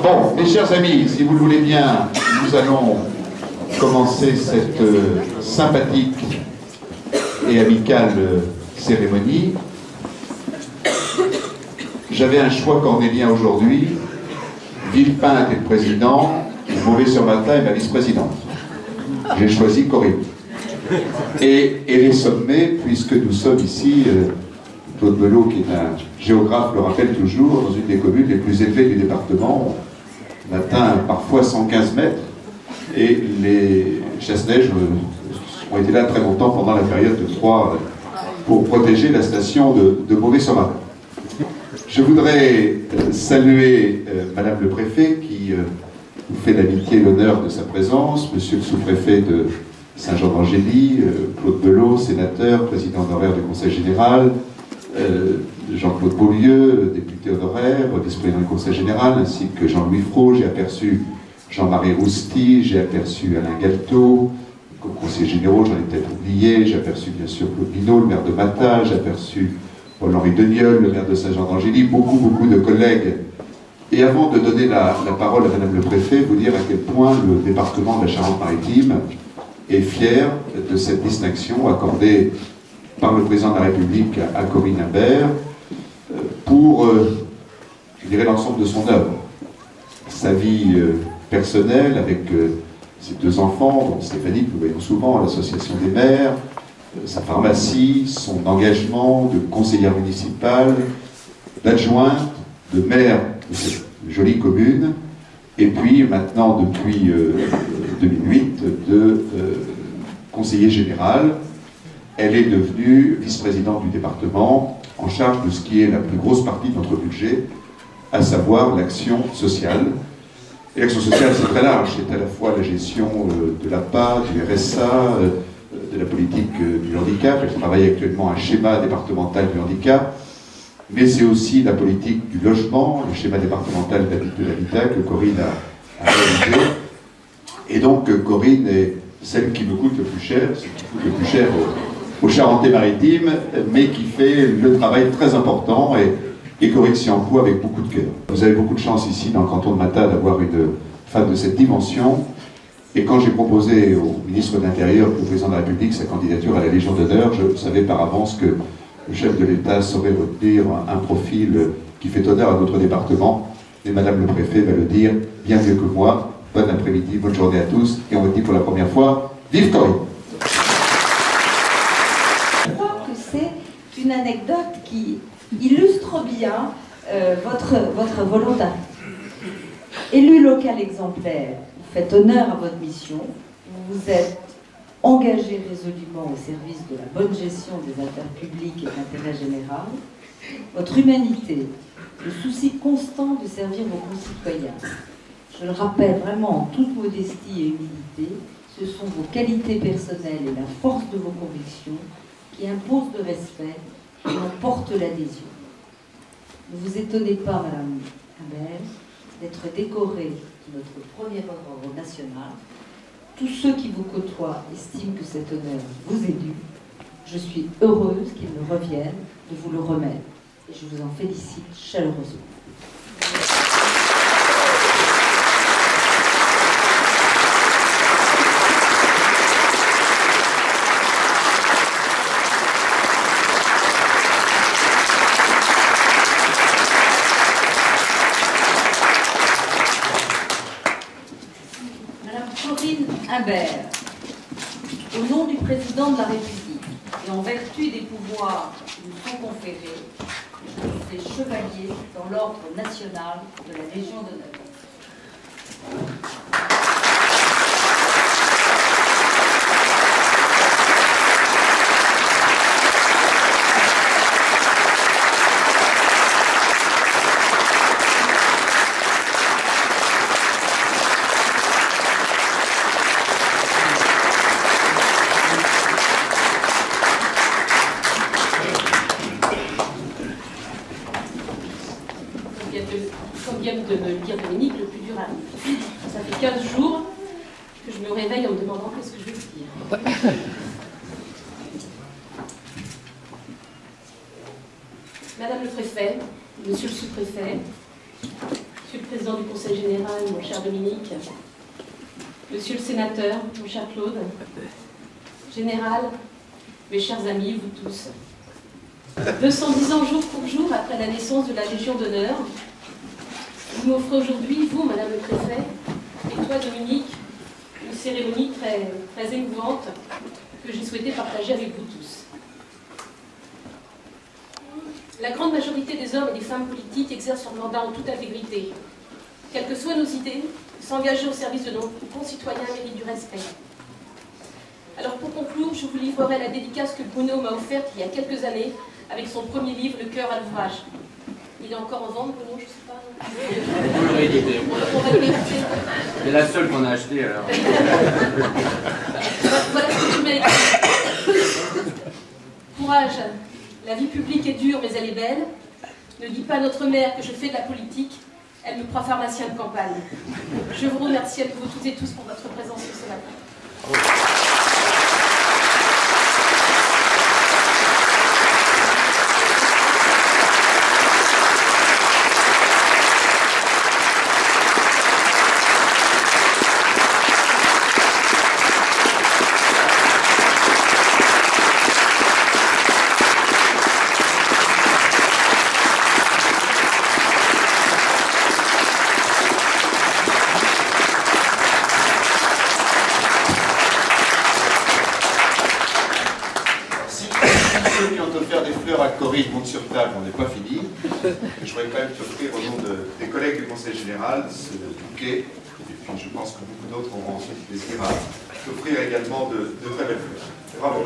Bon, mes chers amis, si vous le voulez bien, nous allons commencer cette sympathique et amicale cérémonie. J'avais un choix cornélien aujourd'hui. Villepin est le président, Beauvais-sur-Matha est ma vice-présidente. J'ai choisi Corinne. Et les sommets, puisque nous sommes ici, Claude Belot, qui est un géographe, le rappelle toujours, dans une des communes les plus élevées du département. On atteint parfois 115 mètres. Et les chasse-neige ont été là très longtemps pendant la période de froid pour protéger la station de Beauvais-sur-Matha. Je voudrais saluer Madame le Préfet qui nous fait l'amitié et l'honneur de sa présence, Monsieur le Sous-Préfet de Saint-Jean-d'Angély, Claude Belot, sénateur, président honoraire du Conseil général, Jean-Claude Beaulieu, député honoraire, vice-président du Conseil général, ainsi que Jean-Louis Fraud. J'ai aperçu Jean-Marie Rousti, j'ai aperçu Alain Galteau, comme conseiller généraux, j'en ai peut-être oublié, j'ai aperçu bien sûr Claude Binot, le maire de Matha, j'ai aperçu Paul-Henri Deniol, le maire de Saint-Jean-d'Angély, beaucoup de collègues. Et avant de donner la parole à Madame le Préfet, vous dire à quel point le département de la Charente-Maritime est fier de cette distinction accordée par le président de la République à Corinne Imbert pour, je dirais, l'ensemble de son œuvre. Sa vie personnelle avec ses deux enfants, dont Stéphanie, que nous voyons souvent à l'Association des maires, sa pharmacie, son engagement de conseillère municipale, d'adjointe, de maire de cette jolie commune, et puis maintenant, depuis 2008, de conseiller général. Elle est devenue vice-présidente du département, en charge de ce qui est la plus grosse partie de notre budget, à savoir l'action sociale. Et l'action sociale, c'est très large, c'est à la fois la gestion de l'APA, du RSA, de la politique du handicap. Elle travaille actuellement un schéma départemental du handicap, mais c'est aussi la politique du logement, le schéma départemental de l'habitat que Corinne a réalisé. Et donc Corinne est celle qui me coûte le plus cher, celle qui coûte le plus cher aux Charentais-Maritimes, mais qui fait le travail très important et Corinne s'y emploie avec beaucoup de cœur. Vous avez beaucoup de chance ici dans le canton de Matha d'avoir une femme de cette dimension. Et quand j'ai proposé au ministre de l'Intérieur, au président de la République, sa candidature à la Légion d'honneur, je savais par avance que le chef de l'État saurait retenir un profil qui fait honneur à notre département. Et Madame le Préfet va le dire bien mieux que moi. Bon après-midi, bonne journée à tous. Et on vous dit pour la première fois, vive Corinne! Je crois que c'est une anecdote qui illustre bien votre volonté. Élu local exemplaire, vous faites honneur à votre mission, vous vous êtes engagé résolument au service de la bonne gestion des affaires publiques et de l'intérêt général. Votre humanité, le souci constant de servir vos concitoyens, je le rappelle vraiment en toute modestie et humilité, ce sont vos qualités personnelles et la force de vos convictions qui imposent le respect et emportent l'adhésion. Ne vous étonnez pas, Madame Imbert, d'être décorée de notre premier ordre national. Tous ceux qui vous côtoient estiment que cet honneur vous est dû. Je suis heureuse qu'il me revienne de vous le remettre et je vous en félicite chaleureusement. Imbert, au nom du président de la République et en vertu des pouvoirs qui nous sont conférés, je vous fais chevalier dans l'ordre national de la Légion d'honneur. Comme vient de me le dire Dominique, le plus dur arrive. Ça fait 15 jours que je me réveille en me demandant qu'est-ce que je vais dire. Madame le préfet, monsieur le sous-préfet, monsieur le Président du Conseil général, mon cher Dominique, Monsieur le Sénateur, mon cher Claude, Général, mes chers amis, vous tous. 210 ans jour pour jour après la naissance de la Légion d'honneur, vous m'offrez aujourd'hui, vous, Madame le Préfet, et toi, Dominique, une cérémonie très émouvante que j'ai souhaité partager avec vous tous. La grande majorité des hommes et des femmes politiques exercent leur mandat en toute intégrité. Quelles que soient nos idées, s'engager au service de nos concitoyens mérite du respect. Alors pour conclure, je vous livrerai la dédicace que Bruno m'a offerte il y a quelques années avec son premier livre, Le cœur à l'ouvrage. Il est encore en vente, Bruno, je ne sais pas. On peut le rééditer. On va le rééditer. C'est la seule qu'on a achetée alors. Voilà ce que tu m'as écrit. Courage, la vie publique est dure mais elle est belle. Ne dis pas à notre mère que je fais de la politique, elle me croit pharmacien de campagne. Je vous remercie à vous toutes et tous pour votre présence ce matin. Monte sur table, on n'est pas fini. Je voudrais quand même t'offrir au nom des collègues du Conseil général ce bouquet, et puis je pense que beaucoup d'autres auront ensuite plaisir à t'offrir également de très belles fleurs. Bravo.